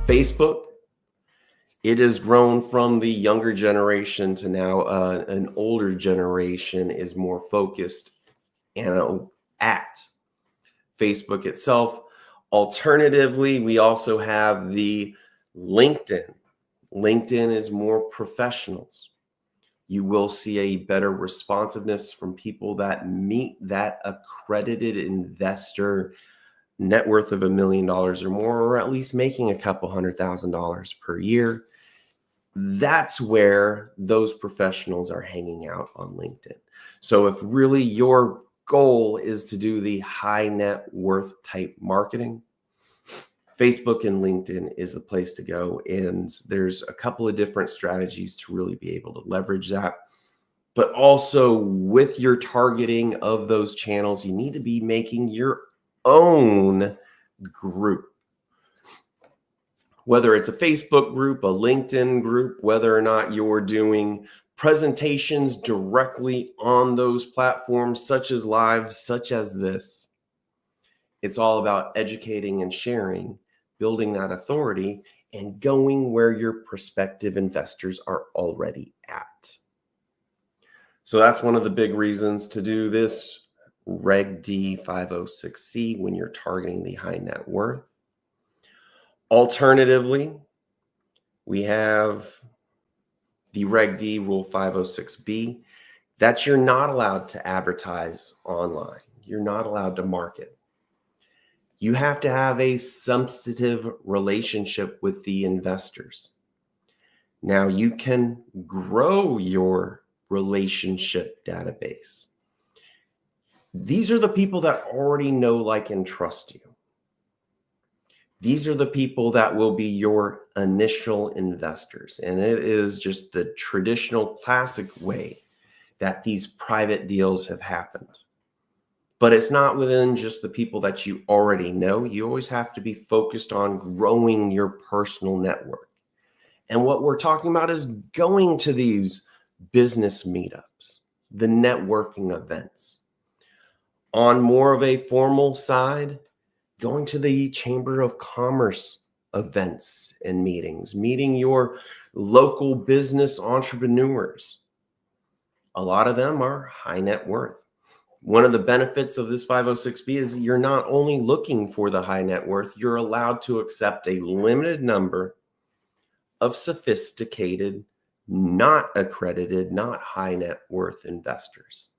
Facebook, it has grown from the younger generation to now an older generation is more focused at Facebook itself. Alternatively, we also have the LinkedIn. LinkedIn is more professionals. You will see a better responsiveness from people that meet that accredited investor net worth of $1 million or more, or at least making a couple $100,000 per year. That's where those professionals are hanging out on LinkedIn. So if really your goal is to do the high net worth type marketing, Facebook and LinkedIn is the place to go. And there's a couple of different strategies to really be able to leverage that. But also with your targeting of those channels, you need to be making your own group. Whether it's a Facebook group, a LinkedIn group, whether or not you're doing presentations directly on those platforms, such as live, such as this. It's all about educating and sharing, building that authority, and going where your prospective investors are already at. So that's one of the big reasons to do this Reg D 506C when you're targeting the high net worth. Alternatively, we have the Reg D Rule 506B that you're not allowed to advertise online. You're not allowed to market. You have to have a substantive relationship with the investors. Now you can grow your relationship database. These are the people that already know, like, and trust you. These are the people that will be your initial investors. And it is just the traditional classic way that these private deals have happened. But it's not within just the people that you already know. You always have to be focused on growing your personal network. And what we're talking about is going to these business meetups, the networking events. On more of a formal side, going to the Chamber of Commerce events and meetings, meeting your local business entrepreneurs. A lot of them are high net worth. One of the benefits of this 506B is you're not only looking for the high net worth, you're allowed to accept a limited number of sophisticated, not accredited, not high net worth investors.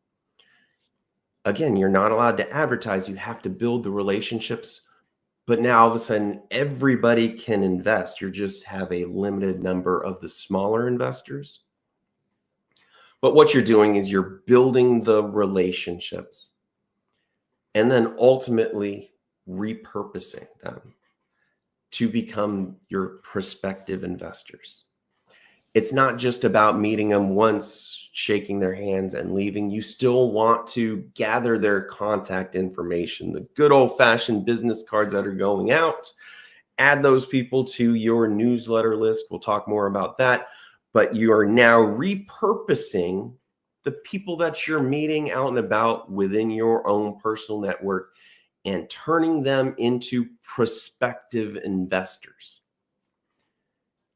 Again, you're not allowed to advertise. You have to build the relationships. But now all of a sudden, everybody can invest. You just have a limited number of the smaller investors. But what you're doing is you're building the relationships and then ultimately repurposing them to become your prospective investors. It's not just about meeting them once, shaking their hands and leaving. You still want to gather their contact information, the good old-fashioned business cards that are going out. Add those people to your newsletter list. We'll talk more about that. But you are now repurposing the people that you're meeting out and about within your own personal network and turning them into prospective investors.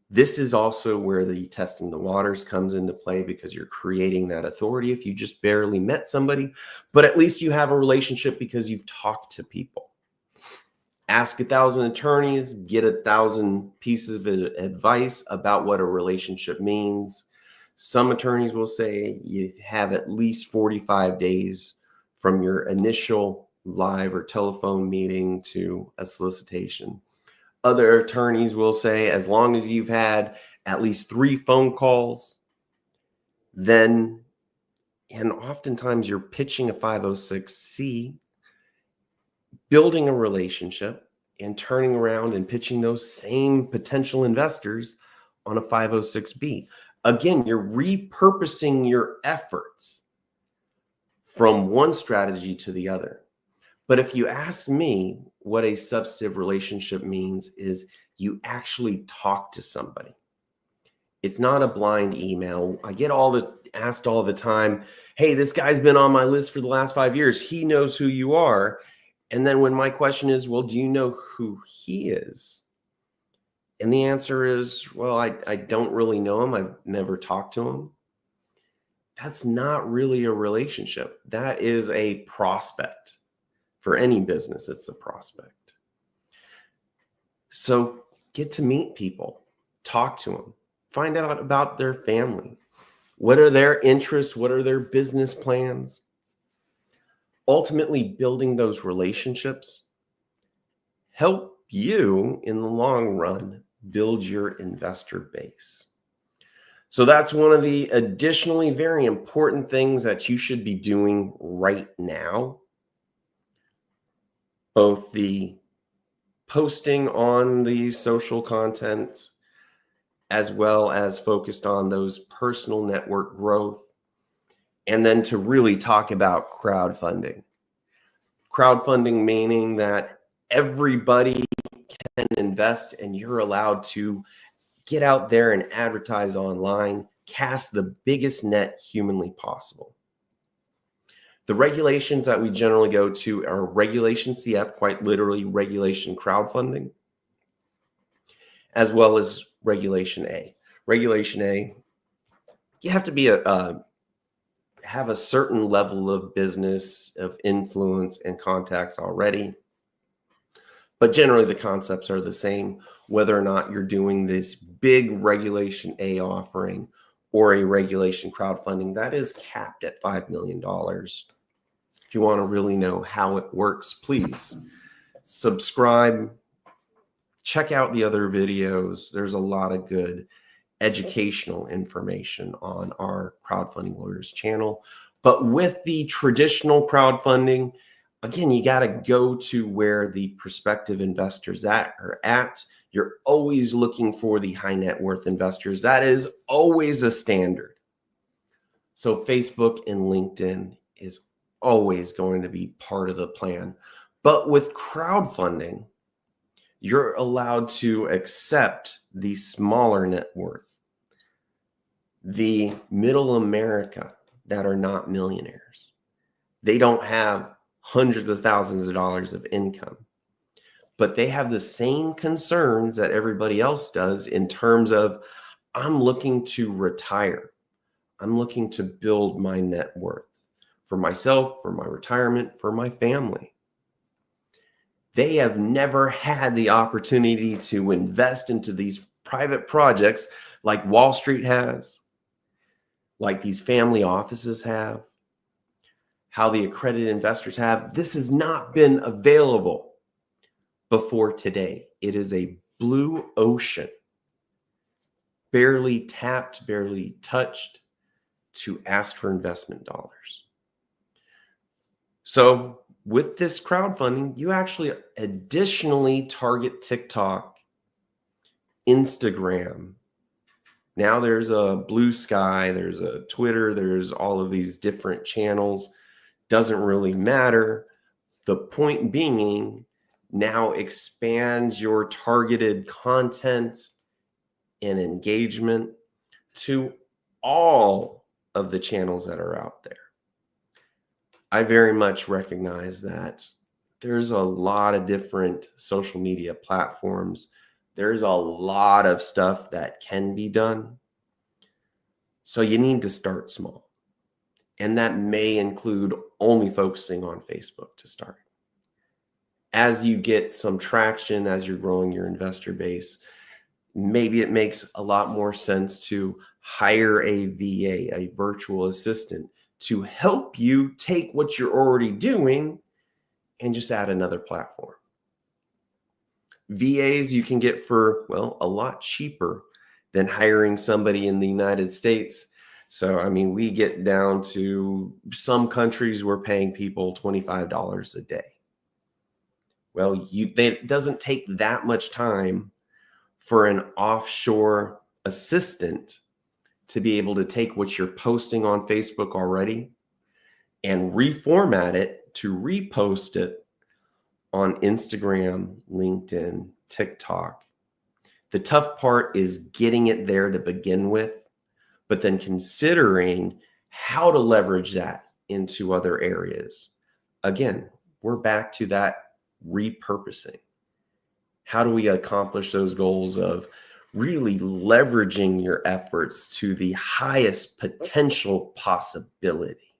This is also where the testing the waters comes into play, because you're creating that authority if you just barely met somebody, but at least you have a relationship because you've talked to people. Ask 1,000 attorneys, get 1,000 pieces of advice about what a relationship means. Some attorneys will say you have at least 45 days from your initial live or telephone meeting to a solicitation. Other attorneys will say as long as you've had at least 3 phone calls, then, and oftentimes you're pitching a 506C, building a relationship and turning around and pitching those same potential investors on a 506B. Again, you're repurposing your efforts from one strategy to the other. But if you ask me what a substantive relationship means, is you actually talk to somebody. It's not a blind email. I get asked all the time, hey, this guy's been on my list for the last 5 years. He knows who you are. And then when my question is, well, do you know who he is? And the answer is, well, I don't really know him. I've never talked to him. That's not really a relationship. That is a prospect. For any business, it's a prospect. So get to meet people, talk to them, find out about their family. What are their interests? What are their business plans? Ultimately, building those relationships help you in the long run build your investor base. So that's one of the additionally very important things that you should be doing right now. Both the posting on the social content, as well as focused on those personal network growth, and then to really talk about crowdfunding. Crowdfunding meaning that everybody can invest and you're allowed to get out there and advertise online, cast the biggest net humanly possible. The regulations that we generally go to are Regulation CF, quite literally Regulation Crowdfunding, as well as Regulation A. Regulation A, you have to be have a certain level of business, of influence and contacts already. But generally the concepts are the same, whether or not you're doing this big Regulation A offering or a regulation crowdfunding that is capped at $5 million. If you want to really know how it works, please subscribe, check out the other videos. There's a lot of good educational information on our Crowdfunding Lawyers channel. But with the traditional crowdfunding, again, you got to go to where the prospective investors are at. You're always looking for the high net worth investors. That is always a standard. So Facebook and LinkedIn is always going to be part of the plan. But with crowdfunding, you're allowed to accept the smaller net worth, the middle America that are not millionaires. They don't have hundreds of thousands of dollars of income, but they have the same concerns that everybody else does in terms of, I'm looking to retire. I'm looking to build my net worth for myself, for my retirement, for my family. They have never had the opportunity to invest into these private projects like Wall Street has, like these family offices have, how the accredited investors have. This has not been available before today. It is a blue ocean, barely tapped, barely touched to ask for investment dollars. So with this crowdfunding, you actually additionally target TikTok, Instagram. Now there's a Blue Sky, there's a Twitter, there's all of these different channels. Doesn't really matter. The point being, now expand your targeted content and engagement to all of the channels that are out there. I very much recognize that there's a lot of different social media platforms. There's a lot of stuff that can be done. So you need to start small. And that may include only focusing on Facebook to start. As you get some traction, as you're growing your investor base, maybe it makes a lot more sense to hire a VA, a virtual assistant, to help you take what you're already doing and just add another platform. VAs you can get for, well, a lot cheaper than hiring somebody in the United States. So, I mean, we get down to some countries we're paying people $25 a day. Well, it doesn't take that much time for an offshore assistant to be able to take what you're posting on Facebook already and reformat it to repost it on Instagram, LinkedIn, TikTok. The tough part is getting it there to begin with, but then considering how to leverage that into other areas. Again, we're back to that repurposing. How do we accomplish those goals of really leveraging your efforts to the highest potential possibility?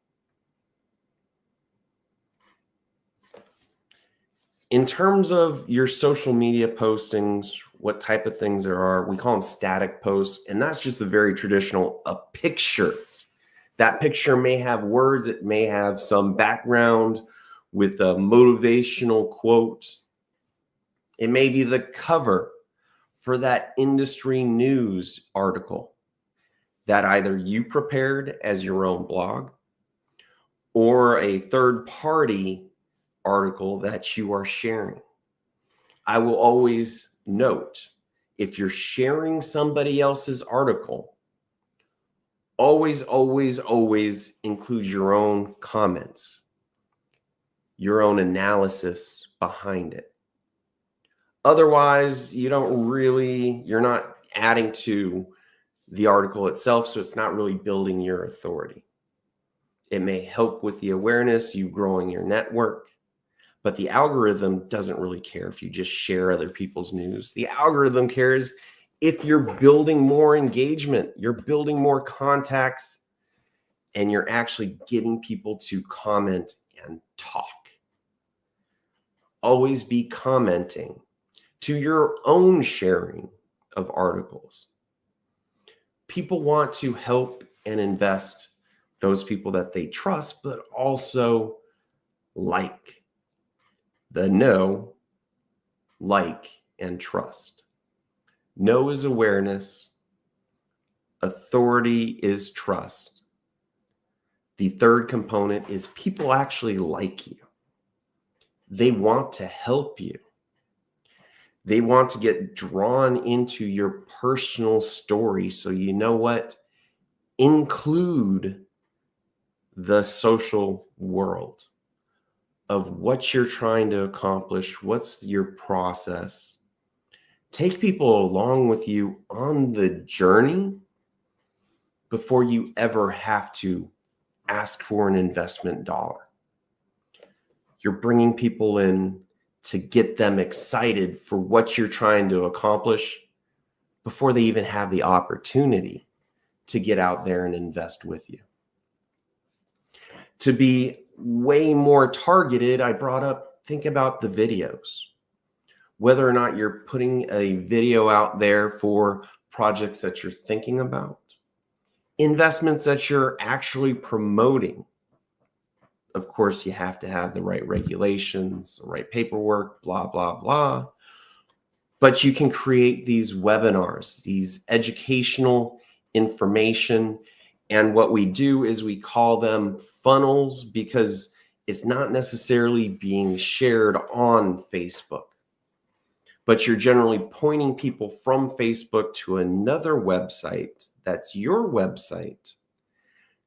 In terms of your social media postings, what type of things there are, we call them static posts, and that's just the very traditional, a picture. That picture may have words, it may have some background with a motivational quote. It may be the cover for that industry news article that either you prepared as your own blog or a third party article that you are sharing. I will always note, if you're sharing somebody else's article, always, always, always include your own comments, your own analysis behind it. Otherwise, you're not adding to the article itself, so it's not really building your authority. It may help with the awareness, you growing your network, but the algorithm doesn't really care if you just share other people's news. The algorithm cares if you're building more engagement, you're building more contacts, and you're actually getting people to comment and talk. Always be commenting to your own sharing of articles. People want to help and invest those people that they trust, but also like. The know, like, and trust. Know is awareness. Authority is trust. The third component is people actually like you. They want to help you. They want to get drawn into your personal story. So you know what? Include the social world of what you're trying to accomplish. What's your process? Take people along with you on the journey before you ever have to ask for an investment dollar. You're bringing people in to get them excited for what you're trying to accomplish before they even have the opportunity to get out there and invest with you. To be way more targeted, I brought up, think about the videos. Whether or not you're putting a video out there for projects that you're thinking about, investments that you're actually promoting. Of course, you have to have the right regulations, the right paperwork, blah, blah, blah. But you can create these webinars, these educational information. And what we do is we call them funnels because it's not necessarily being shared on Facebook, but you're generally pointing people from Facebook to another website that's your website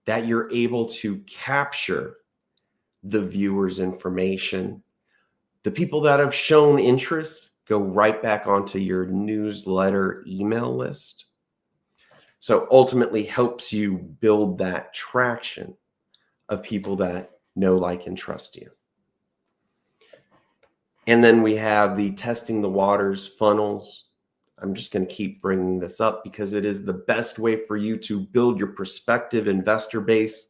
that you're able to capture the viewer's information. The people that have shown interest go right back onto your newsletter email list. So ultimately helps you build that traction of people that know, like, and trust you. And then we have the testing the waters funnels. I'm just going to keep bringing this up because it is the best way for you to build your prospective investor base,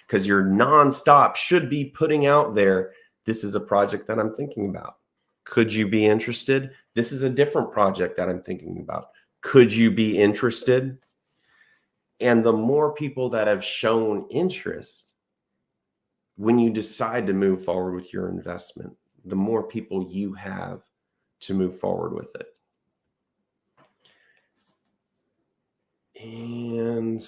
because your nonstop should be putting out there, this is a project that I'm thinking about. Could you be interested? This is a different project that I'm thinking about. Could you be interested? And the more people that have shown interest, when you decide to move forward with your investment, the more people you have to move forward with it. And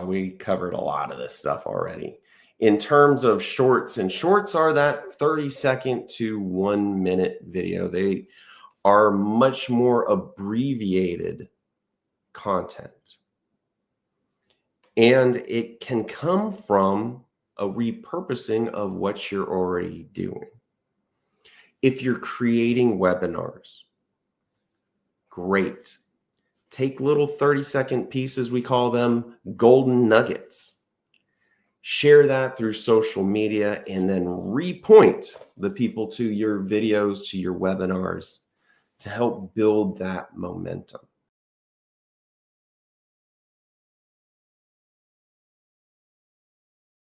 we covered a lot of this stuff already. In terms of shorts, and shorts are that 30-second to 1 minute video. They are much more abbreviated content. And it can come from a repurposing of what you're already doing. If you're creating webinars, great. Take little 30-second pieces, we call them golden nuggets. Share that through social media and then repoint the people to your videos, to your webinars, to help build that momentum.